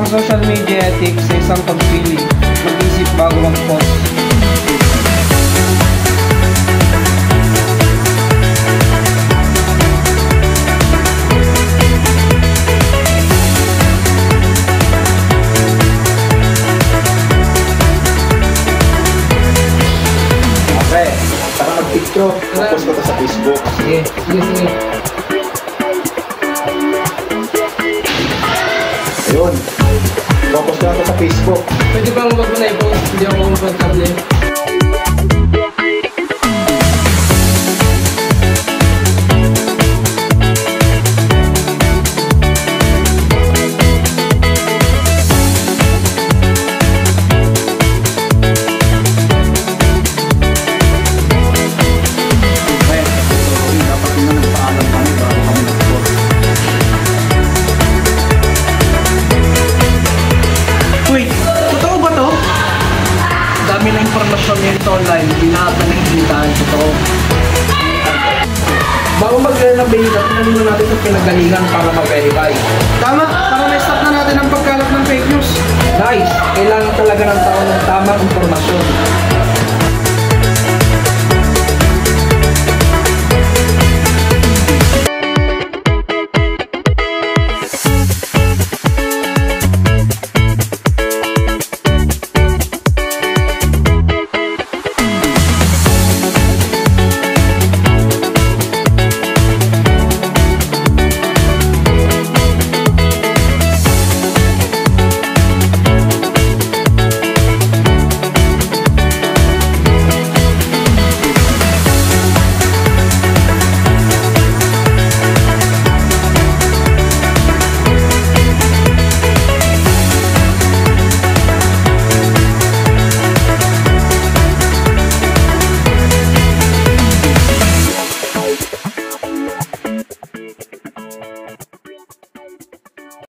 social media ethics sa isang pagpili. Mag-isip bago mag-post. Okay, saka mag-picture. Post ko to sa Facebook. Sige, sige, sige. Ayun. Focus ko lang to sa Facebook. Pwede bang wag mo na i-post? Hindi ako komportable. Wait, totoo ba to? Dami na informasyon nito online, hindi lahat na nakikitaan totoo. Bago mag-renovate, tingnan muna natin itong pinagalingan para mag-verify. Tama, para na-stop na natin ang pagkalat ng fake news. Guys, kailangan talaga ng tao ng tamang informasyon.